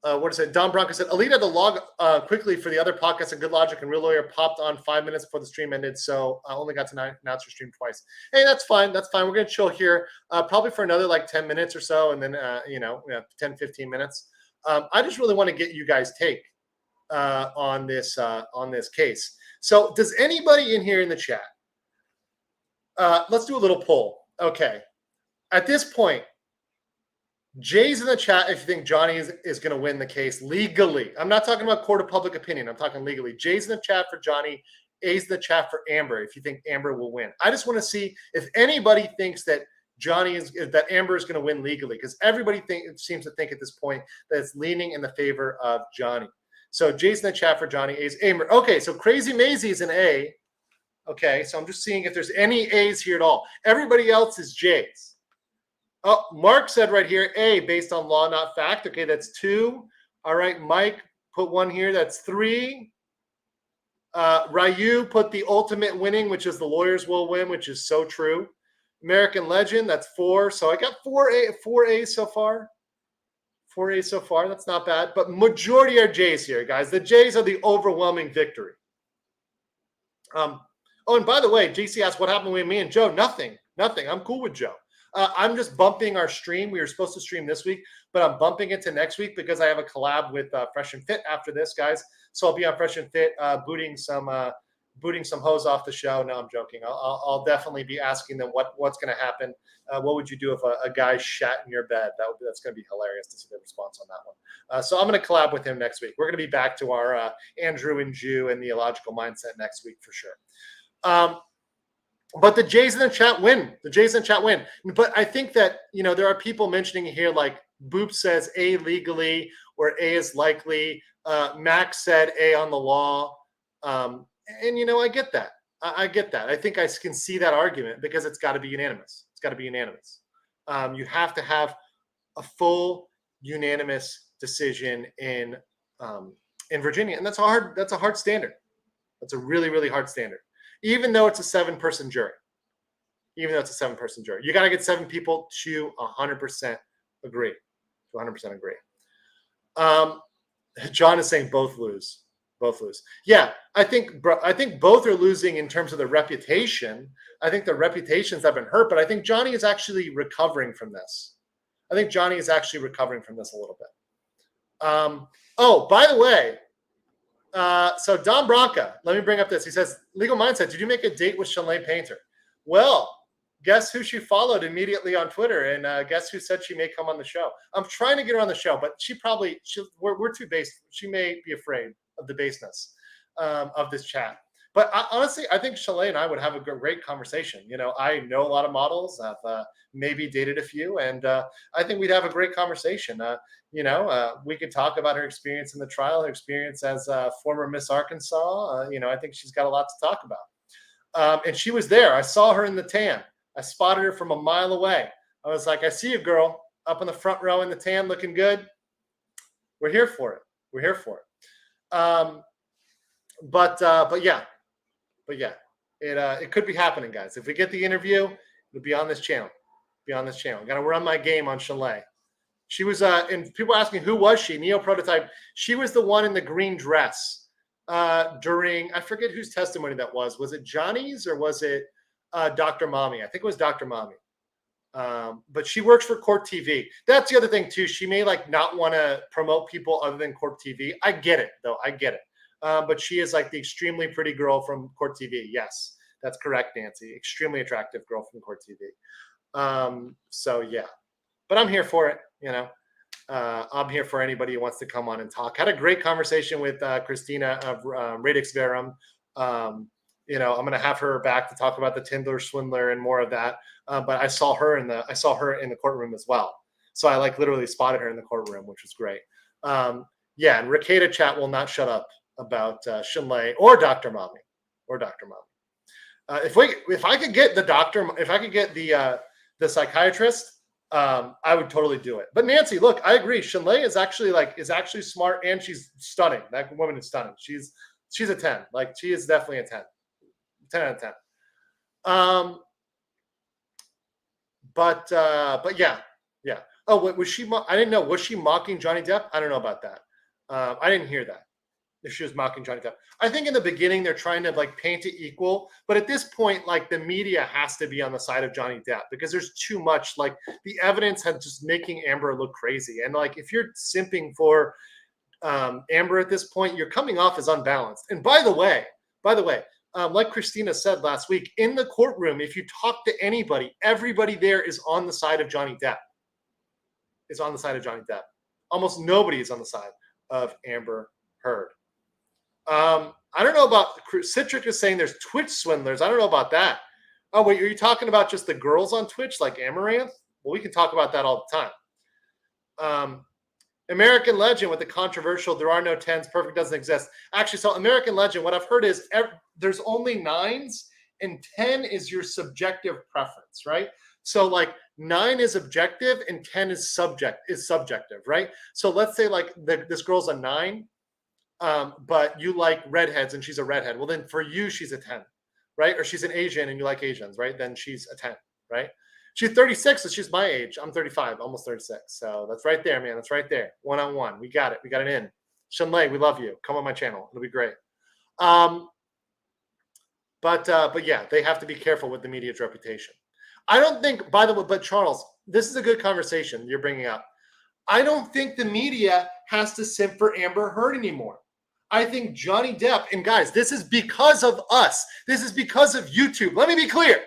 What is it? Don Bronco said, Alita had to log quickly for the other podcast, and Good Logic and Real Lawyer popped on 5 minutes before the stream ended, so I only got to announce your stream twice. Hey, that's fine. That's fine. We're going to chill here probably for another like 10 minutes or so, and then, 10, 15 minutes. I just really want to get you guys' take on this case. So does anybody in here in the chat, let's do a little poll. Okay. At this point, Jay's in the chat if you think Johnny is going to win the case legally. I'm not talking about court of public opinion. I'm talking legally. Jay's in the chat for Johnny. A's in the chat for Amber if you think Amber will win. I just want to see if anybody thinks that that Amber is going to win legally, because everybody seems to think at this point that it's leaning in the favor of Johnny. So Jay's in the chat for Johnny. A's Amber. Okay, so Crazy Maisie is an A. Okay, so I'm just seeing if there's any A's here at all. Everybody else is J's. Oh, Mark said right here, A, based on law, not fact. Okay, that's 2. All right, Mike put 1 here. That's 3. Ryu put the ultimate winning, which is the lawyers will win, which is so true. American Legend, that's 4. So I got 4 A's so far. 4 A's so far. That's not bad. But majority are J's here, guys. The J's are the overwhelming victory. Oh, and by the way, JC asked what happened with me and Joe. Nothing. I'm cool with Joe. I'm just bumping our stream. We were supposed to stream this week, but I'm bumping it to next week because I have a collab with Fresh and Fit after this, guys. So I'll be on Fresh and Fit, booting some hoes off the show. No, I'm joking. I'll definitely be asking them what's going to happen. What would you do if a guy shat in your bed? That's going to be hilarious to see their response on that one. So I'm going to collab with him next week. We're going to be back to our Andrew and Jew and the illogical mindset next week for sure. But the Jays in the chat win. But I think that, there are people mentioning here, like Boop says A legally or A is likely. Max said A on the law. And, I get that. I get that. I think I can see that argument because it's got to be unanimous. You have to have a full unanimous decision in Virginia. And that's a hard standard. That's a really, really hard standard. Even though it's a 7-person jury. You got to get 7 people to 100% agree. John is saying both lose. Yeah, I think both are losing in terms of their reputation. I think their reputations have been hurt, but I think Johnny is actually recovering from this. a little bit. Oh, by the way, so Don Bronca, let me bring up this. He says, Legal Mindset, did you make a date with Shalane Painter? Well, guess who she followed immediately on Twitter, and guess who said she may come on the show. I'm trying to get her on the show, but we're too base. She may be afraid of the baseness of this chat. But honestly, I think Chalet and I would have a great conversation. You know, I know a lot of models. I've maybe dated a few, and I think we'd have a great conversation. We could talk about her experience in the trial, her experience as former Miss Arkansas. I think she's got a lot to talk about. And she was there. I saw her in the tan. I spotted her from a mile away. I was like, I see you, girl, up in the front row in the tan, looking good. We're here for it. We're here for it. But yeah, it could be happening, guys. If we get the interview, it'll be on this channel. Got to run my game on Chalet. She was, and people are asking, who was she? Neo Prototype. She was the one in the green dress during, I forget whose testimony that was. Was it Johnny's or was it Dr. Mommy? I think it was Dr. Mommy. But she works for Court TV. That's the other thing too. She may not want to promote people other than Court TV. I get it though. I get it. But she is the extremely pretty girl from Court TV. Yes, that's correct, Nancy. Extremely attractive girl from Court TV. So yeah, but I'm here for it. I'm here for anybody who wants to come on and talk. Had a great conversation with Christina of Radix Verum. I'm going to have her back to talk about the Tinder swindler and more of that. But I saw her in the courtroom as well. So I literally spotted her in the courtroom, which was great. And Ricada chat will not shut up about Shinlei or Dr. Mommy. If I could get the psychiatrist, I would totally do it. But Nancy, look, I agree. Shinlei is actually smart and she's stunning. That woman is stunning. She's a 10. She is definitely a 10. 10 out of 10. But yeah. Oh, was she? I didn't know. Was she mocking Johnny Depp? I don't know about that. I didn't hear that. If she was mocking Johnny Depp, I think in the beginning they're trying to paint it equal, but at this point, the media has to be on the side of Johnny Depp because there's too much. The evidence had just making Amber look crazy, and if you're simping for Amber at this point, you're coming off as unbalanced. And by the way, like Christina said last week, in the courtroom, if you talk to anybody, everybody there is on the side of Johnny Depp. Almost nobody is on the side of Amber Heard. I don't know about Citric is saying there's Twitch swindlers. I don't know about that. Oh, wait, are you talking about just the girls on Twitch like Amaranth? Well, we can talk about that all the time. American Legend with the controversial, there are no 10s, perfect doesn't exist. Actually, so American Legend, what I've heard is there's only 9s and 10 is your subjective preference, right? So 9 is objective and 10 is subjective, right? So let's say this girl's a 9, but you like redheads and she's a redhead. Well, then for you, she's a 10, right? Or she's an Asian and you like Asians, right? Then she's a 10, right? She's 36, so she's my age. I'm 35, almost 36. So that's right there, man. That's right there. One-on-one. We got it. We got it in. Shenlei, we love you. Come on my channel. It'll be great. But yeah, they have to be careful with the media's reputation. I don't think, by the way, but Charles, this is a good conversation you're bringing up. I don't think the media has to simp for Amber Heard anymore. I think Johnny Depp, and guys, this is because of us. This is because of YouTube. Let me be clear.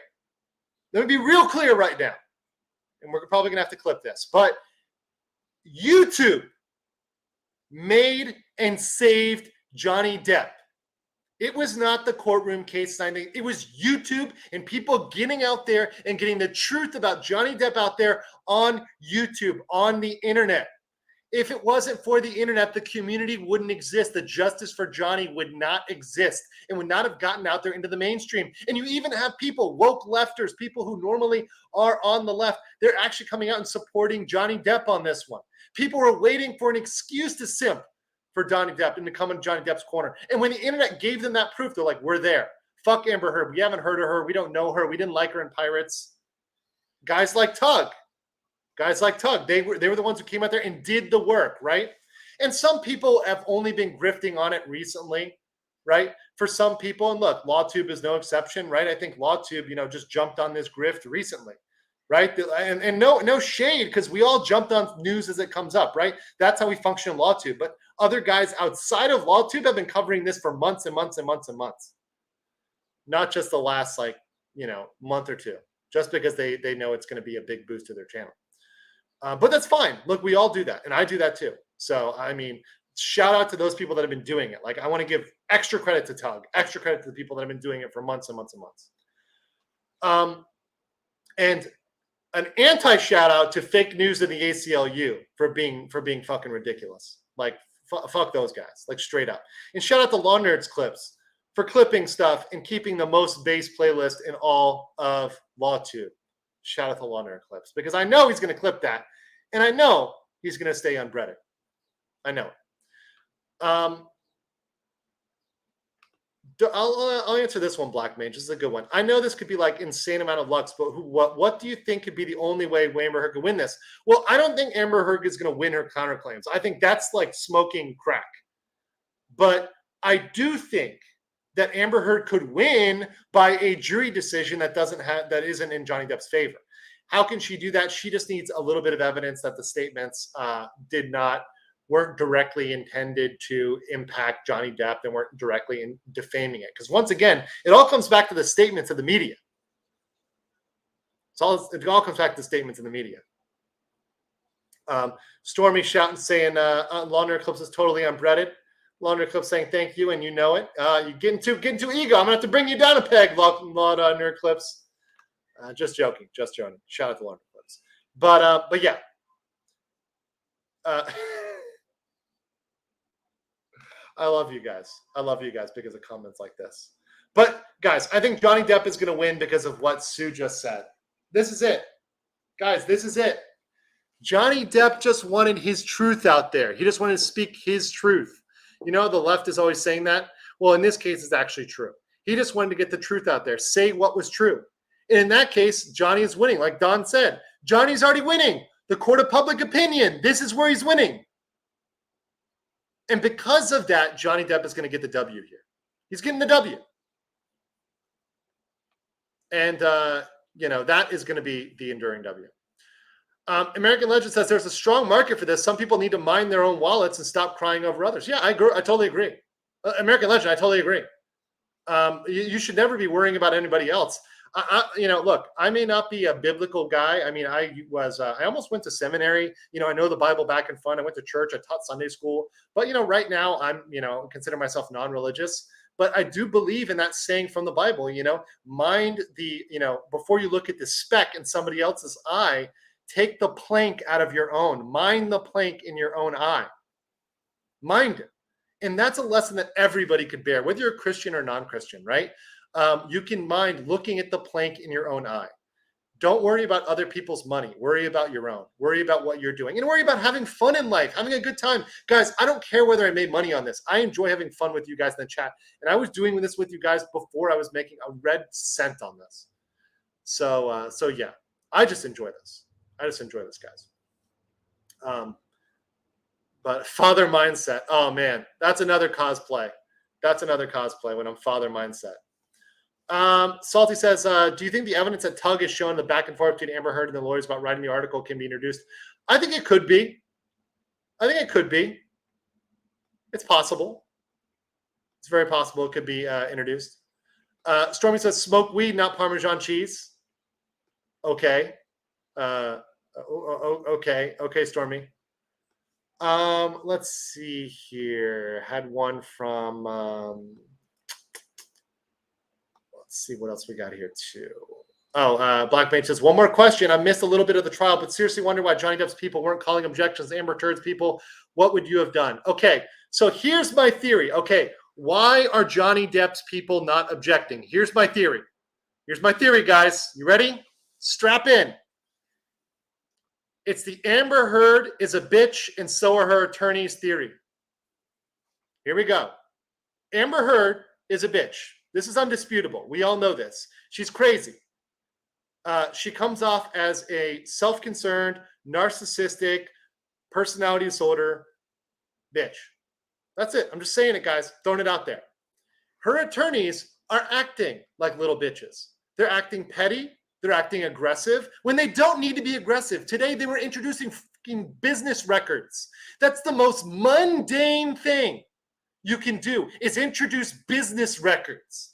Let me be real clear right now. And we're probably going to have to clip this. But YouTube made and saved Johnny Depp. It was not the courtroom case signing. It was YouTube and people getting out there and getting the truth about Johnny Depp out there on YouTube, on the internet. If it wasn't for the internet, the community wouldn't exist. The justice for Johnny would not exist and would not have gotten out there into the mainstream. And you even have people, woke lefters, people who normally are on the left, they're actually coming out and supporting Johnny Depp on this one. People were waiting for an excuse to simp for Johnny Depp and to come in Johnny Depp's corner. And when the internet gave them that proof, they're like, we're there. Fuck Amber Heard. We haven't heard of her. We don't know her. We didn't like her in Pirates. Guys like Tug, they were the ones who came out there and did the work, right? And some people have only been grifting on it recently, right? For some people, and look, LawTube is no exception, right? I think LawTube, just jumped on this grift recently, right? And no shade, because we all jumped on news as it comes up, right? That's how we function in LawTube. But other guys outside of LawTube have been covering this for months and months and months and months. Not just the last, month or two. just because they know it's going to be a big boost to their channel. But that's fine. Look, we all do that, and I do that too. So, I mean, shout out to those people that have been doing it. Like, I want to give extra credit to Tug, extra credit to the people that have been doing it for months and months and months. And an anti-shout out to fake news in the ACLU for being fucking ridiculous. Like, fuck those guys, like straight up. And shout out to Law Nerds Clips for clipping stuff and keeping the most base playlist in all of LawTube. Shout out to Law Nerd Clips, because I know he's going to clip that, and I know he's going to stay unbreaded. I know it. I'll answer this one, Black Mage. This is a good one. I know this could be like insane amount of lux, but what do you think could be the only way Amber Heard could win this? Well, I don't think Amber Heard is going to win her counterclaims. I think that's like smoking crack. But I do think that Amber Heard could win by a jury decision that isn't in Johnny Depp's favor. How can she do that? She just needs a little bit of evidence that the statements weren't directly intended to impact Johnny Depp and weren't directly defaming it. Because once again, it all comes back to the statements of the media. It all comes back to the statements of the media. Stormy shouting, saying, Law Nerd Clips is totally unbreaded. Law Nerd Clips saying, thank you, and you know it. You're getting too ego. I'm going to have to bring you down a peg, Law Nerd Clips. Just joking. Shout out to Law Nerd Clips. But yeah. I love you guys. Because of comments like this. But guys, I think Johnny Depp is going to win because of what Sue just said. This is it. Guys, this is it. Johnny Depp just wanted his truth out there. He just wanted to speak his truth. You know, the left is always saying that. Well, in this case, it's actually true. He just wanted to get the truth out there, say what was true. And in that case, Johnny is winning. Like Don said, Johnny's already winning. The court of public opinion. This is where he's winning. And because of that, Johnny Depp is going to get the W here. He's getting the W. And, that is going to be the enduring W. American Legend says there's a strong market for this. Some people need to mind their own wallets and stop crying over others. Yeah, I agree. I totally agree. American Legend, I totally agree. You should never be worrying about anybody else. Look, I may not be a biblical guy. I mean, I almost went to seminary. I know the Bible back and front. I went to church. I taught Sunday school. But, right now I'm, consider myself non-religious. But I do believe in that saying from the Bible, mind the, before you look at the speck in somebody else's eye, take the plank out of your own. Mind the plank in your own eye. Mind it. And that's a lesson that everybody could bear, whether you're a Christian or non-Christian, right? You can mind looking at the plank in your own eye. Don't worry about other people's money. Worry about your own. Worry about what you're doing. And worry about having fun in life, having a good time. Guys, I don't care whether I made money on this. I enjoy having fun with you guys in the chat. And I was doing this with you guys before I was making a red cent on this. So yeah, I just enjoy this. Guys. But father mindset. Oh, man, that's another cosplay. When I'm father mindset. Salty says, do you think the evidence that Tug is showing the back and forth between Amber Heard and the lawyers about writing the article can be introduced? I think it could be. It's possible. It's very possible it could be introduced. Stormy says, smoke weed, not Parmesan cheese. Okay. Okay, Stormy. Let's see here. Had one from... let's see what else we got here too. Black Mage says, one more question. I missed a little bit of the trial, but seriously wonder why Johnny Depp's people weren't calling objections. Amber Heard's people, what would you have done? Okay, so here's my theory. Okay, why are Johnny Depp's people not objecting? Here's my theory. Guys. You ready? Strap in. It's the Amber Heard is a bitch and so are her attorneys theory. Here we go. Amber Heard is a bitch. This is undisputable. We all know this. She's crazy. She comes off as a self-concerned, narcissistic, personality disorder bitch. That's it. I'm just saying it, guys. Throwing it out there. Her attorneys are acting like little bitches. They're acting petty. They're acting aggressive when they don't need to be aggressive. Today, they were introducing fucking business records. That's the most mundane thing you can do is introduce business records.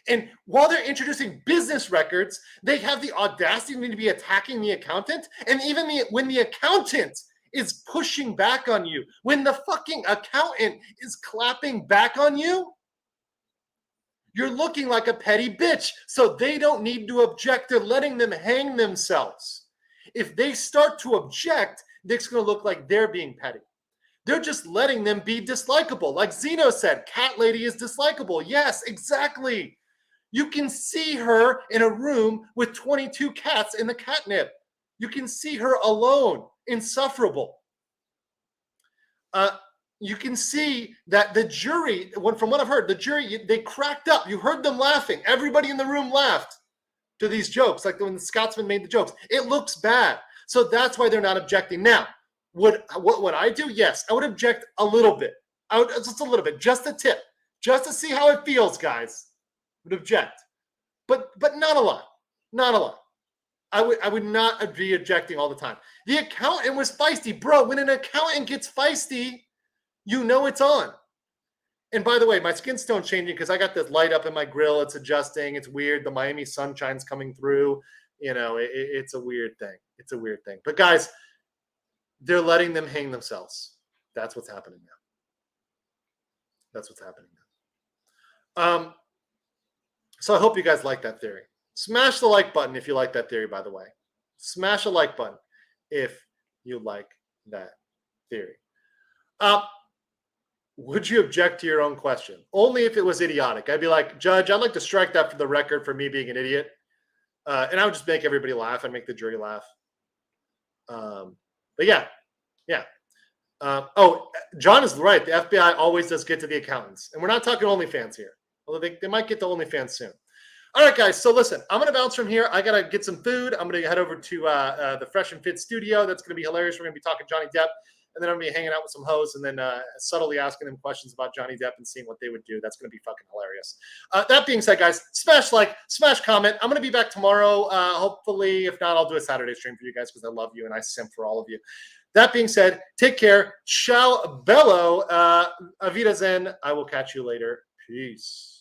And while they're introducing business records, they have the audacity to be attacking the accountant. And even when the accountant is pushing back on you, when the fucking accountant is clapping back on you, you're looking like a petty bitch. So they don't need to object. They're letting them hang themselves. If they start to object, it's going to look like they're being petty. They're just letting them be dislikable. Like Zeno said, cat lady is dislikable. Yes, exactly. You can see her in a room with 22 cats in the catnip. You can see her alone, insufferable. You can see that the jury, from what I've heard, the jury, they cracked up. You heard them laughing. Everybody in the room laughed to these jokes, like when the Scotsman made the jokes. It looks bad. So that's why they're not objecting. Now, what would I do? Yes, I would object a little bit. Just a little bit, just a tip, just to see how it feels, guys. Would object, but not a lot, not a lot. I would not be objecting all the time. The accountant was feisty, bro. When an accountant gets feisty, you know it's on. And by the way, my skin stone's changing because I got this light up in my grill. It's adjusting. It's weird. The Miami sunshine's coming through. You know, it's a weird thing. It's a weird thing. But guys, they're letting them hang themselves. That's what's happening now. That's what's happening now. So I hope you guys like that theory. Smash the like button if you like that theory, by the way. Smash a like button if you like that theory. Would you object to your own question? Only if it was idiotic. I'd be like, Judge, I'd like to strike that for the record for me being an idiot. And I would just make everybody laugh. I'd make the jury laugh. But yeah. John is right. The FBI always does get to the accountants. And we're not talking OnlyFans here. Although they might get to OnlyFans soon. All right, guys. So listen, I'm going to bounce from here. I got to get some food. I'm going to head over to the Fresh and Fit studio. That's going to be hilarious. We're going to be talking Johnny Depp. And then I'm going to be hanging out with some hoes and then subtly asking them questions about Johnny Depp and seeing what they would do. That's going to be fucking hilarious. That being said, guys, smash like, smash comment. I'm going to be back tomorrow. Hopefully, if not, I'll do a Saturday stream for you guys because I love you and I simp for all of you. That being said, take care. Ciao bello. Avida Zen. I will catch you later. Peace.